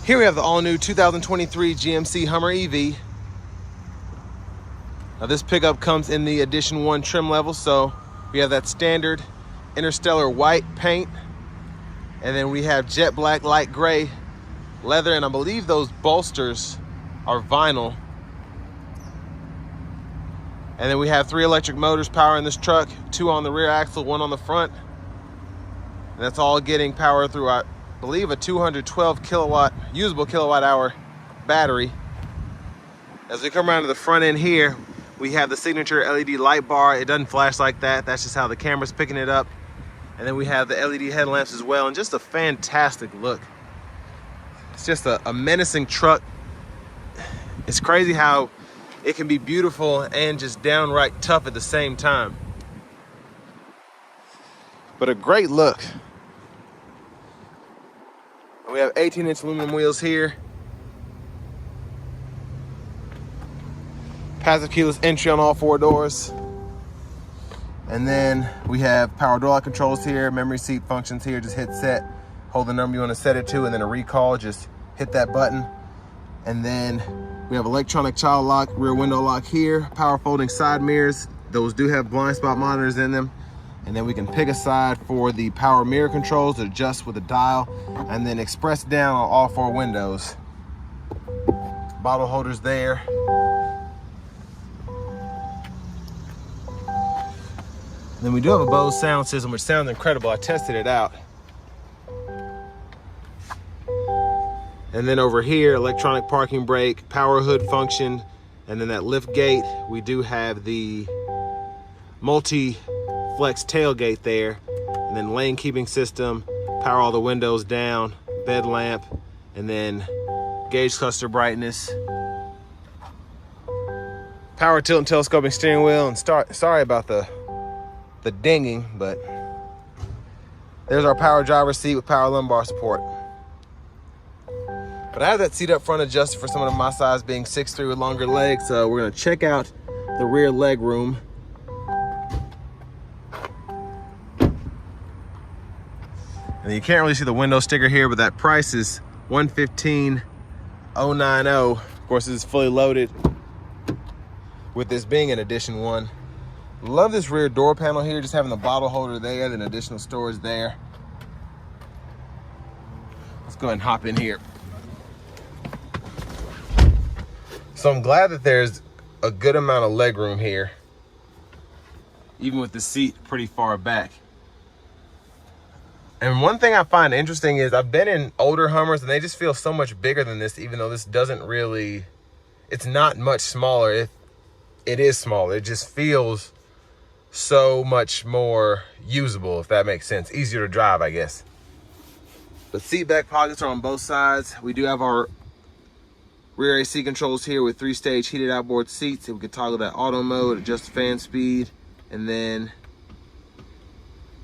Here we have the all-new 2023 GMC Hummer EV. Now this pickup comes in the Edition 1 trim level, so we have that standard Interstellar white paint, and then we have jet black, light gray leather, and I believe those bolsters are vinyl. And then we have 3 electric motors powering this truck, 2 on the rear axle, 1 on the front. And that's all getting power through, I believe, a 212 kilowatt, usable kilowatt hour battery. As we come around to the front end here, we have the signature LED light bar. It doesn't flash like that. That's just how the camera's picking it up. And then we have the LED headlamps as well, and just a fantastic look. It's just a menacing truck. It's crazy how it can be beautiful and just downright tough at the same time. But a great look. We have 18-inch aluminum wheels here. Passive keyless entry on all 4 doors. And then we have power door lock controls here, memory seat functions here. Just hit set, hold the number you want to set it to, and then a recall, just hit that button. And then we have electronic child lock, rear window lock here, power folding side mirrors. Those do have blind spot monitors in them. And then we can pick a side for the power mirror controls to adjust with a dial, and then express down on all 4 windows. Bottle holders there. Then we do have a Bose sound system, which sounds incredible. I tested it out. And then over here, electronic parking brake, power hood function, and then that lift gate. We do have the multi-flex tailgate there, and then lane keeping system, power all the windows down, bed lamp, and then gauge cluster brightness, power tilt and telescoping steering wheel, and sorry about the dinging, but there's our power driver's seat with power lumbar support. But I have that seat up front adjusted for someone of my size, being 6'3" with longer legs. So we're gonna check out the rear leg room. And you can't really see the window sticker here, but that price is $115,090. Of course, this is fully loaded with this being an Edition 1. Love this rear door panel here, just having the bottle holder there, then additional storage there. Let's go ahead and hop in here. So I'm glad that there's a good amount of leg room here, even with the seat pretty far back. And one thing I find interesting is I've been in older Hummers and they just feel so much bigger than this, even though this doesn't really, it's not much smaller. It is smaller. It just feels so much more usable, if that makes sense. Easier to drive, I guess. The seat back pockets are on both sides. We do have our rear AC controls here with 3-stage heated outboard seats. And we can toggle that auto mode, adjust fan speed, and then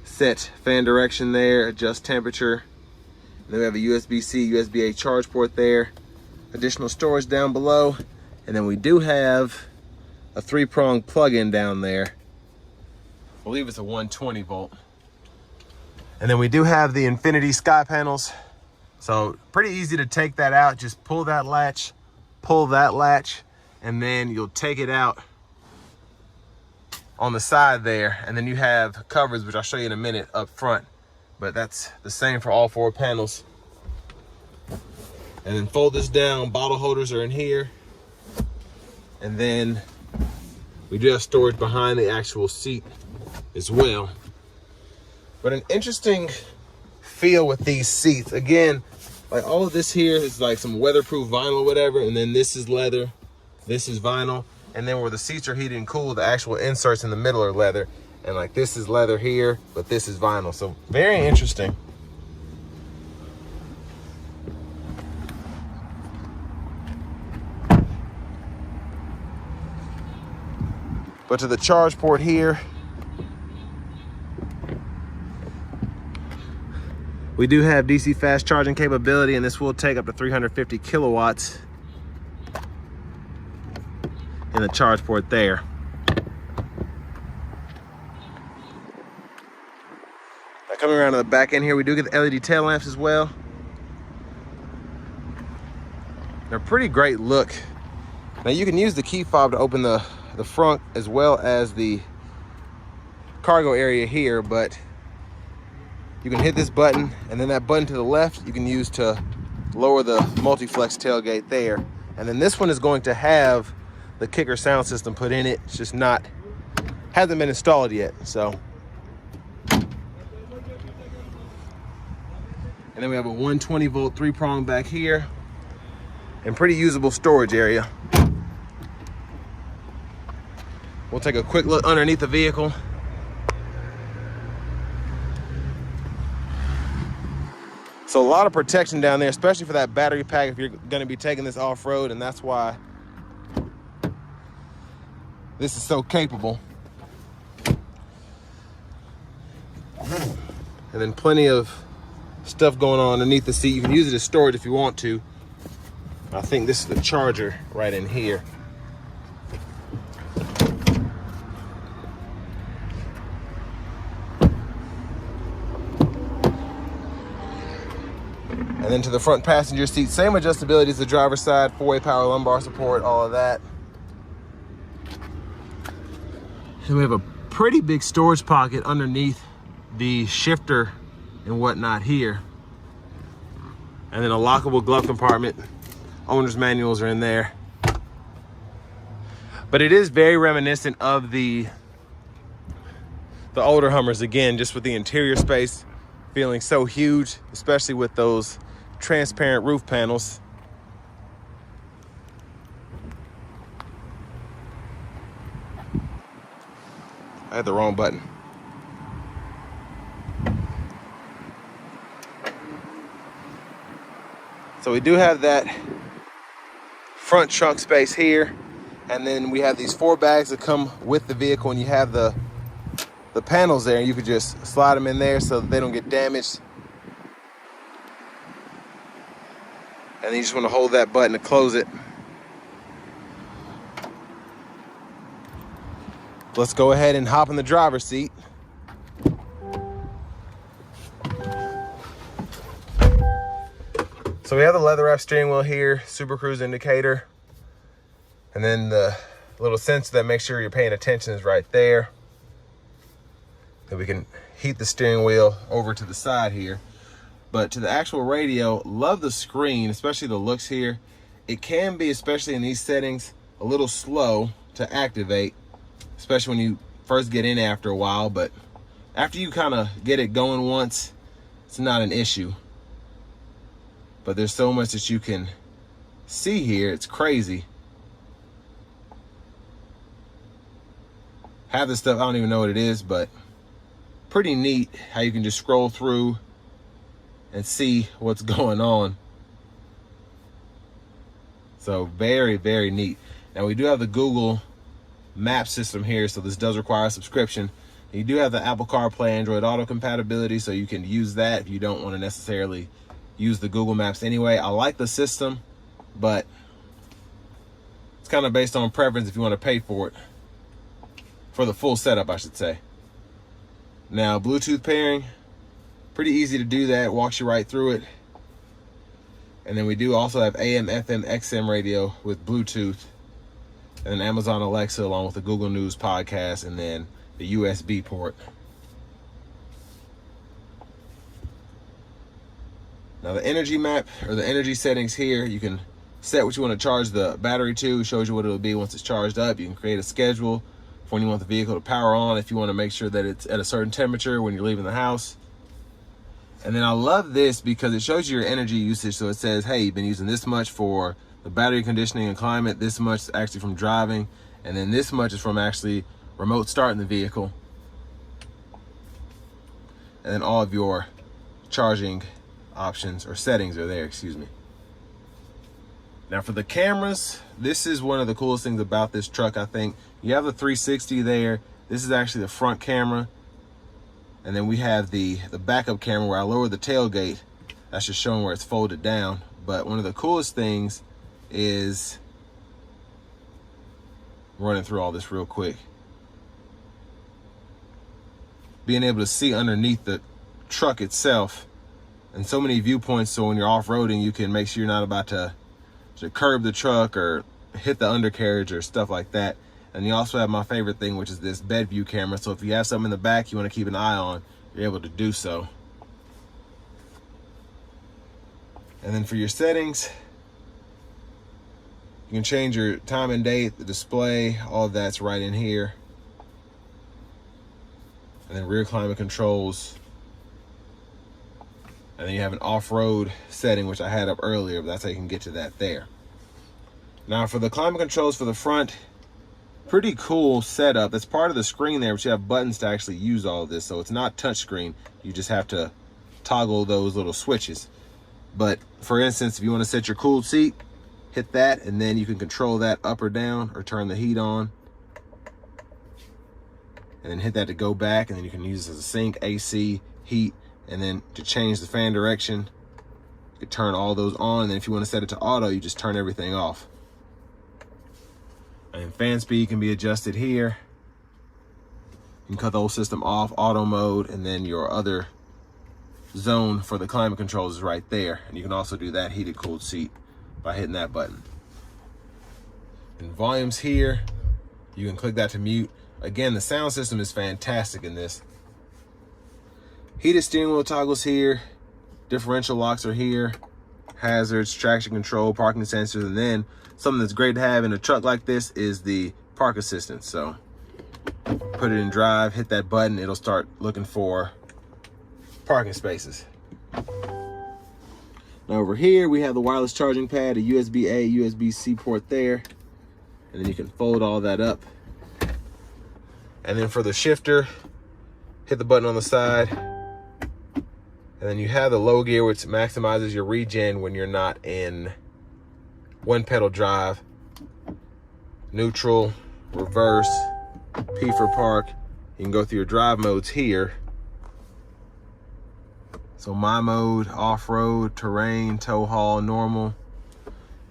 set fan direction there, adjust temperature. And then we have a USB-C, USB-A charge port there. Additional storage down below. And then we do have a 3-prong plug-in down there. I believe it's a 120 volt. And then we do have the infinity sky panels. So pretty easy to take that out. Just pull that latch, and then you'll take it out on the side there. And then you have covers, which I'll show you in a minute, up front. But that's the same for all 4 panels. And then fold this down, bottle holders are in here. And then we do have storage behind the actual seat as well. But an interesting feel with these seats. Again, like all of this here is like some weatherproof vinyl or whatever, and then this is leather, this is vinyl, and then where the seats are heated and cooled, the actual inserts in the middle are leather, and like this is leather here, but this is vinyl. So very interesting. But to the charge port here, we do have DC fast charging capability, and this will take up to 350 kilowatts in the charge port there. Now coming around to the back end here, we do get the LED tail lamps as well. They're a pretty great look. Now you can use the key fob to open the front as well as the cargo area here, but you can hit this button, and then that button to the left you can use to lower the multi-flex tailgate there. And then this one is going to have the kicker sound system put in it. It's just hasn't been installed yet. So, and then we have a 120 volt 3-prong back here, and pretty usable storage area. We'll take a quick look underneath the vehicle. So a lot of protection down there, especially for that battery pack if you're going to be taking this off-road, and that's why this is so capable. And then plenty of stuff going on underneath the seat. You can use it as storage if you want to. I think this is the charger right in here. And then to the front passenger seat, same adjustability as the driver's side, 4-way power lumbar support, all of that. And we have a pretty big storage pocket underneath the shifter and whatnot here. And then a lockable glove compartment. Owner's manuals are in there. But it is very reminiscent of the older Hummers, again, just with the interior space feeling so huge, especially with those transparent roof panels. I had the wrong button. So we do have that front trunk space here, and then we have these 4 bags that come with the vehicle, and you have the panels there, and you could just slide them in there so that they don't get damaged. And then you just want to hold that button to close it. Let's go ahead and hop in the driver's seat. So we have the leather wrap steering wheel here, Super Cruise indicator, and then the little sensor that makes sure you're paying attention is right there. Then we can heat the steering wheel over to the side here. But to the actual radio, love the screen, especially the looks here. It can be, especially in these settings, a little slow to activate, especially when you first get in after a while. But after you kind of get it going once, it's not an issue. But there's so much that you can see here, it's crazy. Half this stuff, I don't even know what it is, but pretty neat how you can just scroll through and see what's going on. So very, very neat. Now we do have the Google Map system here, so this does require a subscription. You do have the Apple CarPlay, Android Auto compatibility, so you can use that if you don't want to necessarily use the Google Maps anyway. I like the system, but it's kind of based on preference if you want to pay for it. For the full setup, I should say. Now, Bluetooth pairing, pretty easy to do that, walks you right through it. And then we do also have AM, FM, XM radio with Bluetooth, and then Amazon Alexa along with the Google News podcast, and then the USB port. Now the energy map, or the energy settings here, you can set what you want to charge the battery to. It shows you what it'll be once it's charged up. You can create a schedule for when you want the vehicle to power on, if you want to make sure that it's at a certain temperature when you're leaving the house. And then I love this because it shows you your energy usage. So it says, hey, you've been using this much for the battery conditioning and climate, this much is actually from driving, and then this much is from actually remote starting the vehicle. And then all of your charging options or settings are there, excuse me. Now for the cameras, this is one of the coolest things about this truck, I think. You have the 360 there. This is actually the front camera. And then we have the backup camera where I lower the tailgate. That's just showing where it's folded down. But one of the coolest things is, running through all this real quick, being able to see underneath the truck itself and so many viewpoints, so when you're off-roading you can make sure you're not about to to curb the truck or hit the undercarriage or stuff like that. And you also have my favorite thing, which is this bed view camera. So if you have something in the back you want to keep an eye on, you're able to do so. And then for your settings, you can change your time and date, the display, all of that's right in here. And then rear climate controls. And then you have an off-road setting, which I had up earlier, but that's how you can get to that there. Now for the climate controls for the front, pretty cool setup. That's part of the screen there, but you have buttons to actually use all of this. So it's not touch screen. You just have to toggle those little switches. But for instance, if you want to set your cooled seat, hit that, and then you can control that up or down or turn the heat on. And then hit that to go back, and then you can use this as a sink, AC, heat, and then to change the fan direction, you can turn all those on. And then if you want to set it to auto, you just turn everything off. And fan speed can be adjusted here. You can cut the whole system off, auto mode, and then your other zone for the climate controls is right there. And you can also do that heated cooled seat by hitting that button. And volumes here, you can click that to mute. Again, the sound system is fantastic in this. Heated steering wheel toggles here, differential locks are here, hazards, traction control, parking sensors, and then something that's great to have in a truck like this is the park assistance. So put it in drive, hit that button, it'll start looking for parking spaces. Now over here, we have the wireless charging pad, a USB-A, USB-C port there, and then you can fold all that up. And then for the shifter, hit the button on the side, and then you have the low gear, which maximizes your regen when you're not in one pedal drive. Neutral, reverse, P for park. You can go through your drive modes here. So my mode, off-road, terrain, tow haul, normal.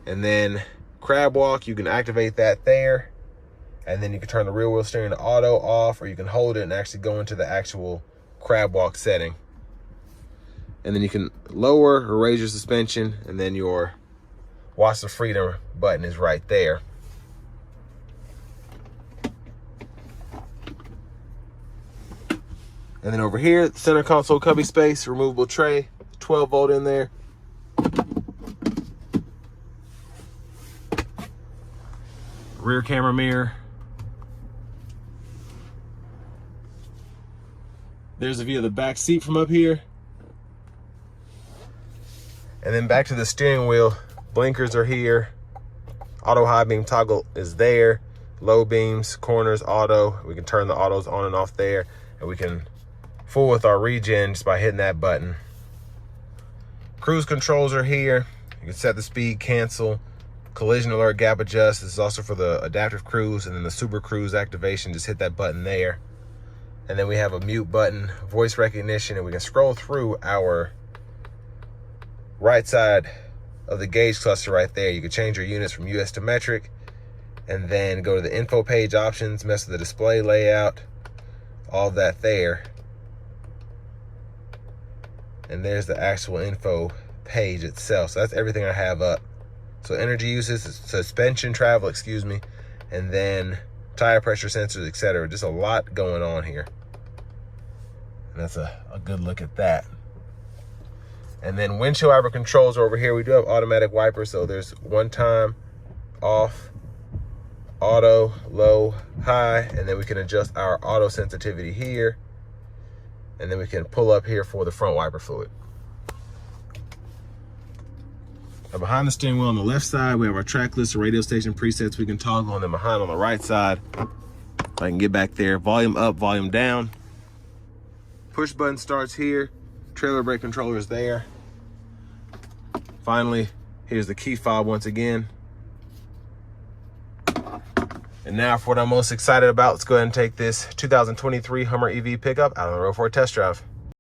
And then crab walk, you can activate that there. And then you can turn the rear wheel steering to auto off, or you can hold it and actually go into the actual crab walk setting. And then you can lower or raise your suspension, and then your watch the freedom button is right there. And then over here, center console cubby space, removable tray, 12 volt in there. Rear camera mirror. There's a view of the back seat from up here. And then back to the steering wheel. Blinkers are here. Auto high beam toggle is there. Low beams, corners, auto. We can turn the autos on and off there. And we can fool with our regen just by hitting that button. Cruise controls are here. You can set the speed, cancel, collision alert, gap adjust. This is also for the adaptive cruise, and then the super cruise activation. Just hit that button there. And then we have a mute button, voice recognition, and we can scroll through our right side of the gauge cluster right there. You can change your units from US to metric, and then go to the info page options, mess with the display layout, all of that there. And there's the actual info page itself. So that's everything I have up. So energy usage, suspension travel, and then tire pressure sensors, etc. Just a lot going on here. And that's a good look at that. And then windshield wiper controls are over here. We do have automatic wipers, so there's one time, off, auto, low, high, and then we can adjust our auto sensitivity here. And then we can pull up here for the front wiper fluid. Now behind the steering wheel on the left side, we have our track list, radio station presets we can toggle, and then behind on the right side, if I can get back there, volume up, volume down. Push button starts here, trailer brake controller is there. Finally, here's the key fob once again. And now for what I'm most excited about, let's go ahead and take this 2023 Hummer EV pickup out on the road for a test drive.